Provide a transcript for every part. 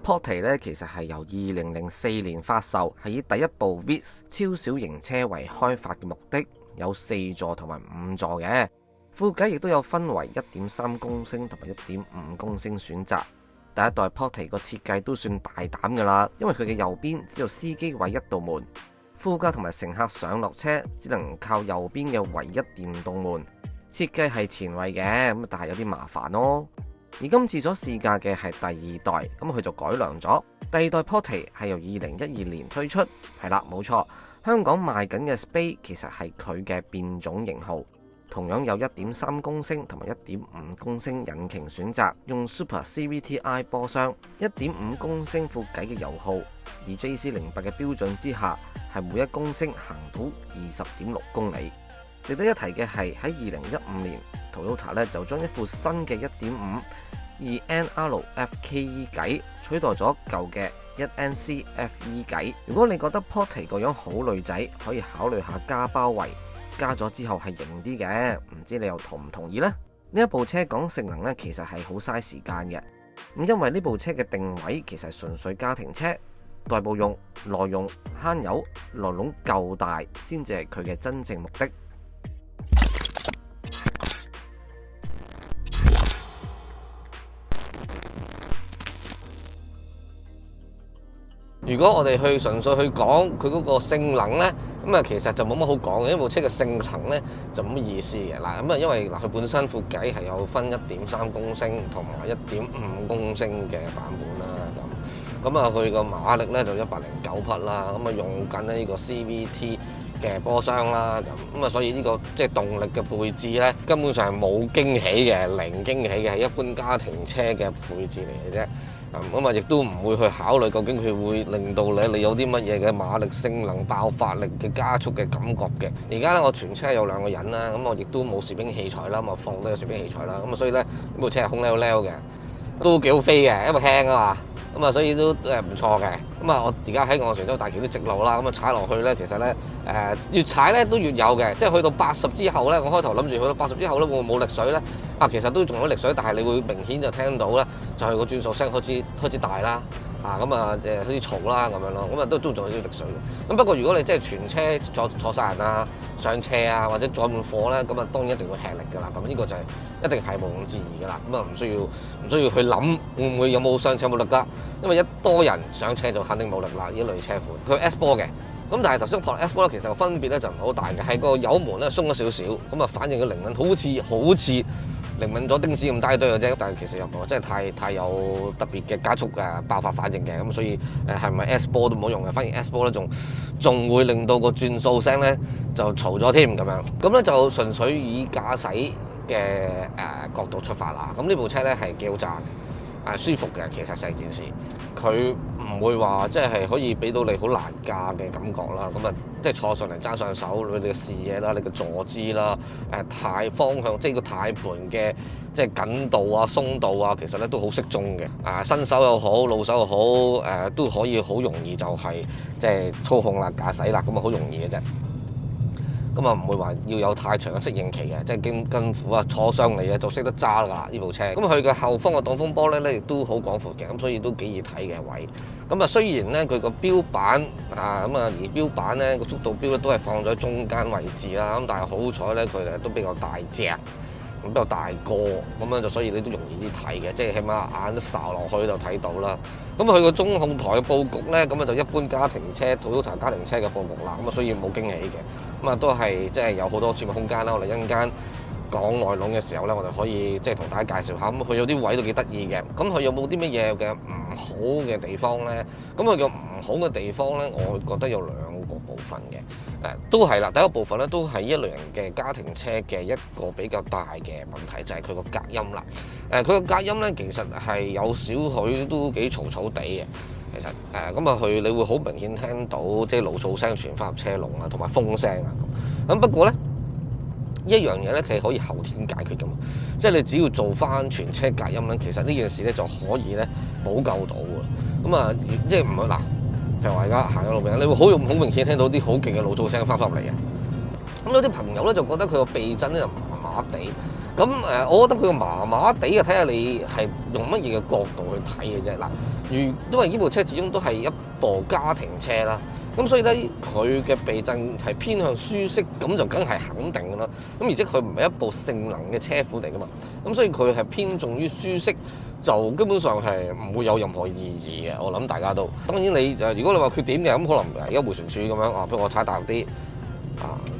Portage 咧其實係由2004年發售，係以第一部 Vitz 超小型車為開發嘅目的，有4座同埋5座嘅，副駕亦都有分為 1.3 公升同埋 1.5 公升選擇。第一代 Portage 個設計都算大膽噶啦，因為佢嘅右邊只有司機位一道門，副駕同埋乘客上落車只能靠右邊嘅唯一電動門。設計係前衛嘅，咁但係有啲麻煩咯。而今次所試駕嘅係第二代，咁佢就改良咗。第二代 Portage 係由2012年推出，係啦，冇錯，香港賣緊嘅 Spade 其實係佢嘅變種型號，同樣有 1.3 公升同埋 1.5 公升引擎選擇，用 Super CVT-i 波箱，1.5 公升副計嘅油耗，而 JC08 嘅標準之下，係每1公升行到 20.6 公里。值得一提嘅係喺2015年 Toyota 咧就將一副新嘅 1.5 2NR-FKE 計取代咗舊嘅 1NC-FE 計。如果你覺得 Portage 個樣好女仔，可以考慮下加包圍，加咗之後係型啲嘅，唔知你又同唔同意呢？呢一部車講性能呢，其實係好嘥時間嘅。咁因為呢部車嘅定位其實係純粹家庭車，代步用、耐用、慳油、內籠夠大，先至係佢嘅真正目的。如果我哋純粹去講佢嗰個性能呢，咁啊其實就冇乜好講嘅，因為部車嘅性能呢就冇乜意思嘅嗱。咁啊因為嗱佢本身副計係有分 1.3 公升同埋 1.5 公升嘅版本啦，咁啊佢個馬力呢就109匹啦，咁啊用緊呢個 CVT 嘅波箱啦，咁啊所以呢個即係動力嘅配置呢，根本上係冇驚喜嘅，零驚喜嘅，係一般家庭車嘅配置嚟嘅啫。咁啊，亦都唔會去考慮究竟佢會令到你有啲乜嘢嘅馬力、性能、爆發力嘅加速嘅感覺嘅。而家咧，我全車有2個人啦，咁我亦都冇攝影器材啦，咁啊放低個攝影器材啦，咁啊所以咧呢部車係空溜溜嘅，都幾好飛嘅，因為輕啊嘛。咁啊，所以都唔錯嘅。咁啊，我而家喺昂船洲大橋啲直路啦，咁啊踩落去咧，其實咧越踩咧都越有嘅。即係去到80之後咧，我開頭諗住去到80之後咧會冇力水咧，其實都仲有力水，但係你會明顯就聽到咧，就係個轉數聲開始大啦。咁啊好似嘈啦咁樣咯，咁啊都仲有啲力水嘅。咁不過如果你即係全車坐晒人啊、上車啊或者載滿貨咧，咁啊當然一定會吃力㗎啦。咁呢個就係一定係毋庸置疑㗎啦。咁啊唔需要去諗會唔會有冇上車冇力㗎，因為一多人上車就肯定冇力啦。呢類車款佢 S 波嘅，咁但係頭先講 S 波咧，其實個分別咧就唔係好大嘅，係個油門咧鬆咗少少，咁啊反應嘅靈敏好似靈敏咗丁屎咁低堆嘅啫，但係其實又唔係真係太有特別嘅加速嘅爆發反應嘅，咁所以係咪 S 波都冇用嘅，反而 S 波咧仲會令到個轉數聲咧就嘈咗添咁樣，咁咧就純粹以駕駛嘅角度出發啦。咁呢部車咧係幾好揸嘅，舒服嘅，其實成件事佢唔會話即係可以俾到你好難駕嘅感覺啦。咁啊，即係坐上嚟揸上手，你嘅視野啦，你嘅坐姿啦，軚方向，即係個軚盤嘅即係緊度啊、鬆度啊，其實咧都好適中嘅。新手又好，老手又好，都可以好容易就係即係操控啦、駕駛啦，咁啊好容易嘅啫。咁啊唔會話要有太長嘅適應期嘅，即係近乎坐上嚟就識得揸啦呢部車。咁佢嘅後方嘅擋風玻璃咧亦都好廣闊嘅，咁所以都幾易睇嘅位。咁啊雖然咧佢個標板而標板咧個速度標咧都係放咗喺中間位置啦，咁但係好彩咧佢都比較大隻，咁比較大個，咁樣就所以你都容易啲睇嘅，即係起碼眼都睄落去就睇到啦。咁佢個中控台嘅佈局咧，咁啊就一般家庭車、Toyota家庭車嘅佈局啦，咁啊所以冇驚喜嘅，咁啊都係即係有好多儲物空間啦。我哋一陣間講內籠嘅時候咧，我哋可以即係同大家介紹下，咁佢有啲位都幾得意嘅。咁佢有冇啲乜嘢嘅唔好嘅地方咧？咁佢嘅唔好嘅地方咧，我覺得有2個部分嘅。都係啦，第一個部分咧都係一類型嘅家庭車嘅一個比較大嘅問題，就係佢個隔音啦。佢個隔音咧其實係有少許都幾嘈嘈地嘅。其實咁啊，你會好明顯聽到即係爐噪聲傳翻入車籠啊，同埋風聲啊咁。不過咧，一樣嘢咧係可以後天解決㗎嘛，即係你只要做翻全車隔音咧，其實呢件事咧就可以咧補救到㗎。咁啊，即係唔係嗱？譬如話而家行喺路邊，你會好明顯聽到啲好勁嘅爐噪聲翻入嚟嘅。咁有啲朋友咧就覺得佢個避震咧就麻麻地，咁我覺得佢麻麻地啊，睇下你係用乜嘢嘅角度去睇嘅啫。嗱，因為呢部車始終都係一部家庭車啦，咁所以咧佢嘅避震係偏向舒適，咁就梗係肯定㗎啦。咁而且佢唔係一部性能嘅車款嚟㗎嘛，咁所以佢係偏重於舒適，就基本上係唔會有任何意義嘅。我諗大家都當然你如果你話缺點嘅，咁可能而家迴旋處咁樣啊，譬如我踩大力啲。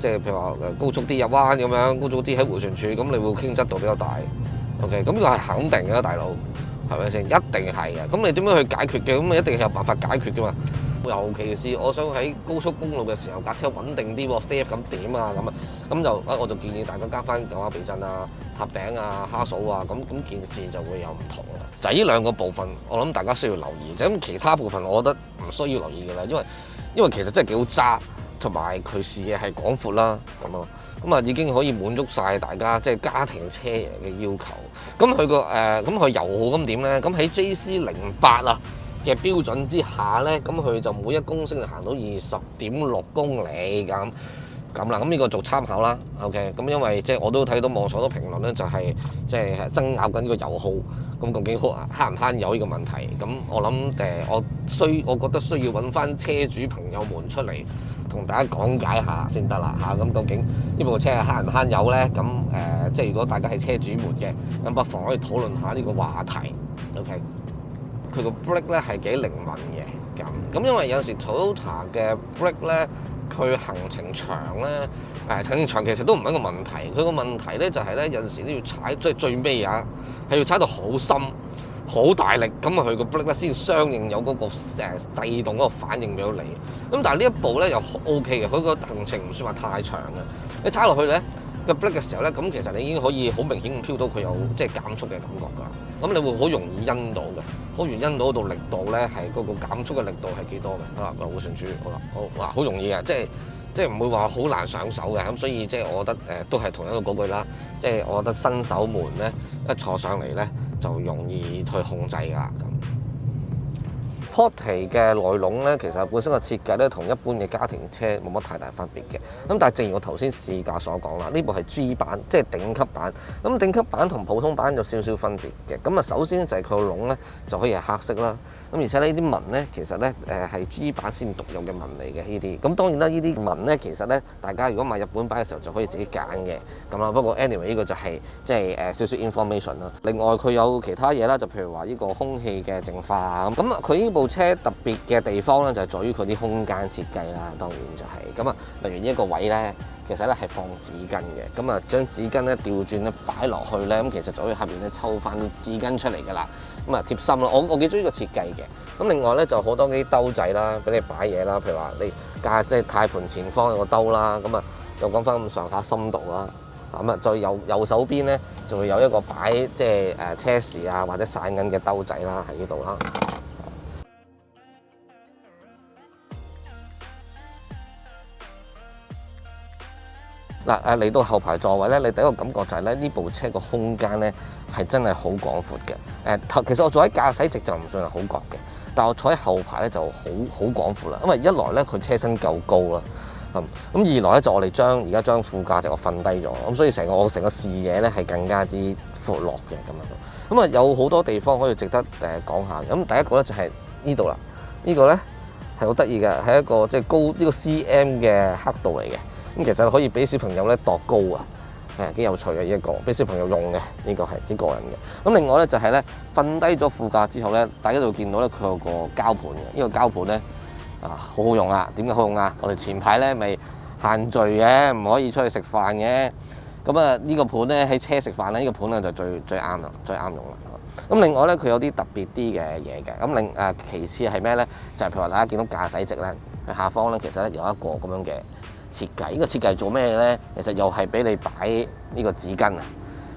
即係譬如話高速啲入彎咁樣，高速啲喺迴旋處，咁你會傾側度比較大。OK，咁呢個係肯定嘅，大佬係咪先？一定係嘅。咁你點樣去解決嘅？咁你一定係有辦法解決嘅嘛。尤其是我想喺高速公路嘅時候，架車穩定啲喎，stay 咁點啊咁啊，咁就我就建議大家加翻右下避震啊、塔頂啊、蝦數啊，咁件事就會有唔同啦。就係呢兩個部分，我諗大家需要留意。咁其他部分，我覺得唔需要留意嘅啦，因為其實真係幾好揸。同埋佢視野係廣闊啦，咁啊已經可以滿足晒大家即係家庭車嘅要求。咁佢油耗咁點咧？咁喺 JC08啊嘅標準之下咧，咁佢就每1公升就行到20.6公里咁啦。咁呢個做參考啦。OK， 咁因為即係我都睇到網上好多評論咧，就係即係爭拗緊呢個油耗。咁究竟慳唔慳油呢個問題？咁我諗我覺得需要揾翻車主朋友們出嚟同大家講解下先得啦嚇。咁究竟呢部車係慳唔慳油咧？咁即係如果大家係車主們嘅，咁不妨可以討論下呢個話題。OK，佢個 brake 咧係幾靈敏嘅咁因為有陣時 Toyota 嘅 brake 咧，佢行程長咧，行程長其實都唔係一個問題。佢個問題咧就係咧有陣時都要踩，即係最尾啊，係要踩到好深、好大力，咁啊佢個 brake 咧先相應有嗰個制動嗰個反應俾到你。咁但係呢一部咧又 OK 嘅，佢個行程唔算話太長嘅。你踩落去咧個 brake 嘅時候咧，咁其實你已經可以好明顯咁 feel到佢有即係減速嘅感覺㗎。咁你會好容易因到嘅，好容易因到嗰度力度咧係嗰個減速嘅力度係幾多嘅啊？迴旋處好容易嘅，即係唔會話好難上手嘅。咁所以即係我覺得都係同一個嗰句啦，即係我覺得新手們咧一坐上嚟咧就容易去控制㗎咁。Portage 嘅內籠咧，其實本身嘅設計咧，同一般嘅家庭車冇乜太大分別嘅。咁但係正如我頭先試駕所講啦，呢部係 G 版，即係頂級版。咁頂級版同普通版有少少分別嘅。咁啊，首先就係佢個籠咧就可以係黑色啦。咁而且呢啲紋咧，其實咧係 G 版先獨有嘅紋嚟嘅呢啲。咁當然啦，呢啲紋咧其實咧，大家如果買日本版嘅時候就可以自己揀嘅。咁啦，不過 anyway 呢個就係即係少少 information 啦。另外佢有其他嘢啦，就譬如話呢個空氣嘅淨化咁。咁佢呢部車特別嘅地方咧，就係在於佢啲空間設計啦。當然就係咁啊，例如呢一個位咧，其實咧係放紙巾嘅。咁啊，將紙巾咧調轉咧擺落去咧，咁其實就可以下邊咧抽翻啲紙巾出嚟㗎啦。咁啊貼心咯，我幾中意呢個設計嘅。咁另外咧就好多啲兜仔啦，俾你擺嘢啦。譬如話你即係軚盤前方有個兜啦，咁啊又講翻咁上下深度啦。咁啊，再右手邊咧就會有一個擺即係車匙啊或者散銀嘅兜仔啦喺呢度啦。嗱嚟到後排座位咧，你第一個感覺就係咧呢部車個空間咧係真係好廣闊嘅。其實我坐喺駕駛席就唔算係好覺嘅，但我坐喺後排咧就好廣闊啦。因為一來咧佢車身夠高啦，咁二來咧就我哋而家將副駕駛我瞓低咗，咁所以我成個視野咧係更加之闊落嘅咁樣。咁啊有好多地方可以值得講下。咁第一個咧就係呢度啦，呢個咧係好得意嘅，係一個即係高呢個 cm 嘅刻度嚟嘅。咁其實可以俾小朋友咧度高啊，幾有趣嘅一個，俾小朋友用嘅呢個係幾個人嘅。咁另外咧就係咧瞓低咗副駕之後咧，大家就會見到咧佢有個膠盤嘅。呢個膠盤咧好好用啊！點解好用啊？我哋前排咧咪限聚嘅，唔可以出去食飯嘅。咁啊呢個盤咧喺車食飯咧，呢個盤咧就最啱啦，最啱用啦。咁另外咧佢有啲特別啲嘅嘢嘅。咁其次係咩咧？就係譬如話大家見到駕駛席咧，佢下方咧其實咧有一個咁樣嘅設計。呢個設計做咩咧？其實又係俾你擺呢個紙巾啊，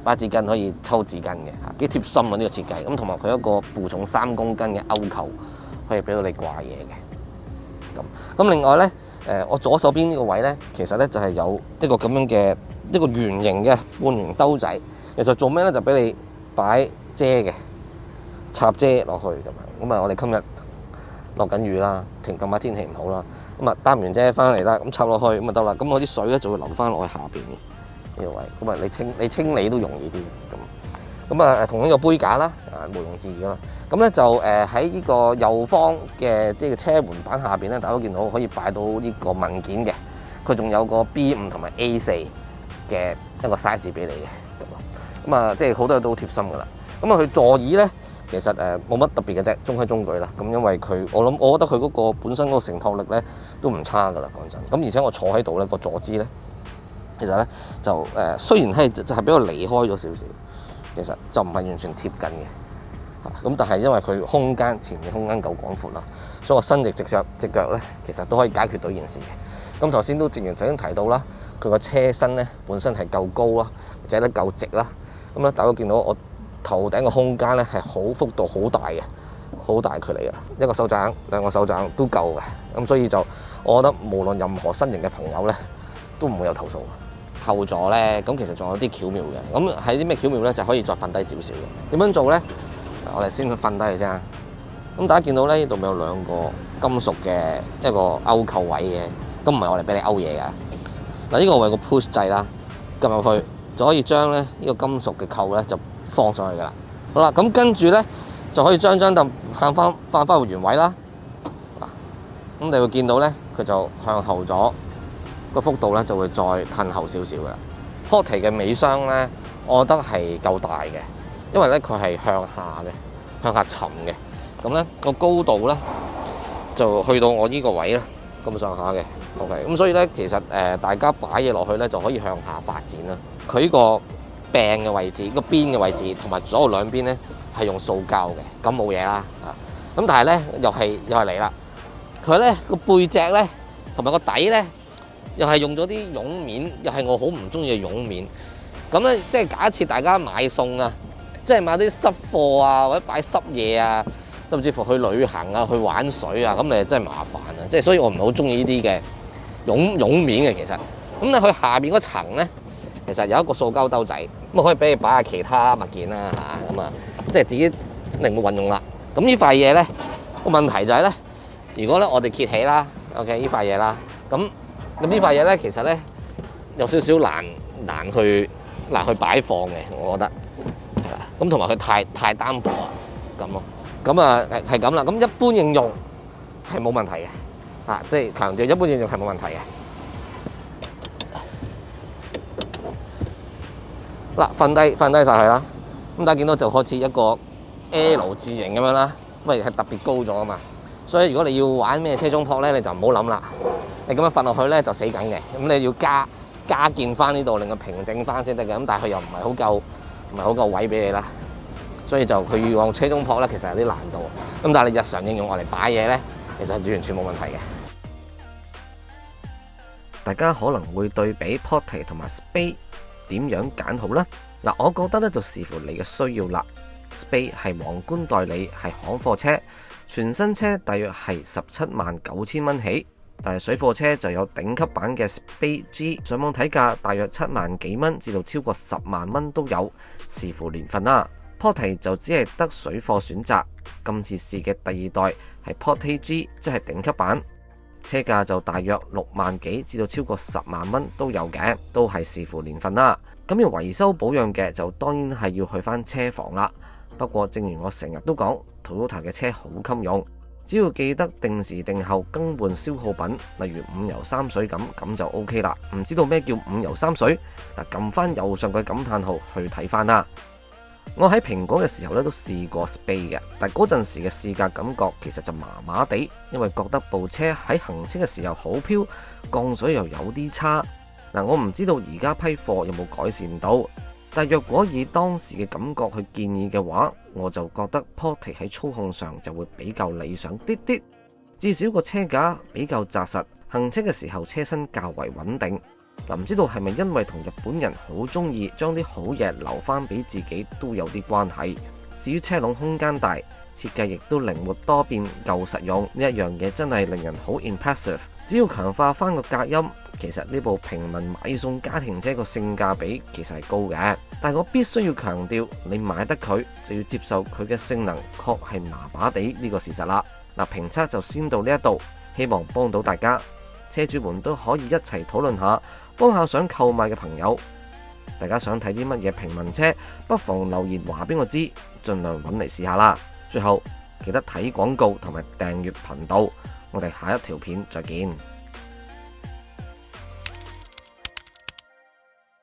擺紙巾可以抽紙巾嘅嚇，幾貼心啊呢個設計。咁同埋佢一個負重3公斤嘅勾扣，可以俾到你掛嘢嘅。咁另外咧，我左手邊呢個位咧，其實咧就係有一個咁樣嘅一個圓形嘅半圓兜仔。其實做咩咧？就俾你擺遮嘅，插遮落去咁樣。咁啊，我哋今日落緊雨啦，近排天氣唔好啦。咁啊擔完遮翻嚟啦，咁插落去咁啊得啦。咁我啲水咧就會流翻落去下邊嘅，呢個位，咁啊你清理都容易啲咁啊，同呢個杯架啦，毋庸置疑啦。咁咧就喺呢個右方嘅即係車門板下邊咧，大家都見到可以擺到呢個文件嘅，佢仲有個 B5 同埋 A4嘅一個 size 俾你嘅，咁啊即係好多嘢都好貼心噶啦。咁啊佢座椅咧其實冇乜特別嘅啫，中規中矩啦。咁因為我覺得佢嗰個本身嗰個承托力咧都唔差噶啦，講真。咁而且我坐喺度咧個坐姿咧，其實咧就雖然係就係比較離開咗少少。其實就唔係完全貼近嘅，咁但係因為佢前面空間夠廣闊啦，所以我伸直隻腳咧，其實都可以解決到呢件事嘅。咁頭先都正如頭先提到啦，佢個車身咧本身係夠高啦，或者咧夠直啦，咁咧大家見到我頭頂嘅空間咧係幅度好大嘅，好大距離嘅，一個手掌兩個手掌都夠嘅，咁所以就我覺得無論任何身形嘅朋友咧都唔會有投訴。後座咧，咁其實仲有啲巧妙嘅。咁喺啲咩巧妙咧，就可以再瞓低少少嘅。點樣做咧？我哋先去瞓低佢先。咁大家見到咧，呢度咪有兩個金屬嘅一個勾扣位嘅。咁唔係我哋俾你勾嘢㗎。嗱，呢個為個 push 掣啦，撳入去就可以將咧呢個金屬嘅扣咧就放上去㗎啦。好啦，咁跟住咧就可以將張凳放翻回原位啦。嗱，咁你會見到咧，佢就向後咗。個幅度咧就會再褪後少少嘅啦。Portage 嘅尾箱咧，我覺得係夠大嘅，因為咧佢係向下嘅，向下沉嘅。咁咧個高度咧就去到我呢個位啦，咁上下嘅。OK，咁所以咧其實大家擺嘢落去咧就可以向下發展啦。佢呢個柄嘅位置、個邊嘅位置同埋左右兩邊咧係用塑膠嘅，咁冇嘢啦。咁但係咧又係嚟啦，佢咧個背脊咧同埋個底咧。又係用咗啲絨面，又係我好唔中意嘅絨面。咁咧，即係假設大家買餸啊，即係買啲濕貨啊，或者擺濕嘢啊，甚至乎去旅行啊、去玩水啊，咁你真係麻煩啊！即係所以我唔係好中意呢啲嘅絨面嘅其實。咁咧佢下邊嗰層咧，其實有一個塑膠兜仔，咁啊可以俾你擺下其他物件啦嚇，咁啊即係自己靈活運用啦。咁呢塊嘢咧個問題就係咧，如果咧我哋揭起啦 ，OK 呢塊嘢啦，咁呢塊嘢咧，其實咧有少少難去擺放嘅，我覺得係啦。咁同埋佢太單薄啊，咁咯。咁啊係咁啦。咁一般應用係冇問題嘅，即係強調一般應用係冇問題嘅。嗱，瞓低晒佢啦。咁大家見到就好似一個 L 字形咁樣啦，因為係特別高咗啊嘛。所以如果你要玩咩車中泊咧，你就唔好諗啦。你咁樣瞓落去咧就死緊嘅，咁你要加建翻呢度，令佢平整翻先得嘅。咁但係佢又唔係好夠位俾你啦，所以就佢要用車中泊咧，其實有啲難度。咁但係你日常應用我嚟擺嘢咧，其實完全冇問題嘅。大家可能會對比 Portage 同埋 Spade 點樣揀好呢？嗱，我覺得咧就視乎你嘅需要啦。Spade 係皇冠代理，係行貨車，全新車大約係179000蚊起。但係水貨車就有頂級版嘅 Spade G， 上網睇價大約7萬幾蚊至到超過10萬蚊都有，視乎年份啦。Portage 就只係得水貨選擇。今次試嘅第二代係 Portage G， 即係頂級版，車價就大約6萬幾至到超過10萬蚊都有嘅，都係視乎年份啦。咁要維修保養嘅就當然係要去翻車房啦。不過正如我成日都講，Toyota 嘅車好襟用。只要記得定時定候更換消耗品，例如5油3水咁就 OK 啦。唔知道咩叫5油3水？嗱，撳翻右上嘅感嘆號去睇翻啦。我喺蘋果嘅時候咧都試過 Spade 嘅，但嗰陣時嘅試駕感覺其實就麻麻地，因為覺得部車喺行車嘅時候好飄，降水又有啲差。嗱，我唔知道而家批貨有冇改善到。但若果以當時嘅感覺去建議嘅話，我就覺得 Portage 喺操控上就會比較理想啲啲，至少個車架比較紮實，行車嘅時候車身較為穩定。唔知道係咪因為同日本人好中意將啲好嘢留翻俾自己都有啲關係。至於車籠空間大，設計亦都靈活多變，夠實用，呢一樣嘢真係令人好 impressive。只要強化翻個隔音，其實呢部平民買餸家庭車個性價比其實係高嘅。但係我必須要強調，你買得佢就要接受佢嘅性能確係麻麻地呢個事實啦。嗱，評測就先到呢一度，希望幫到大家，車主們都可以一齊討論下，幫下想購買嘅朋友。大家想睇啲乜嘢平民車，不妨留言話俾我知，盡量揾嚟試下啦。最後記得睇廣告同埋訂閱頻道，我哋下一條片再見。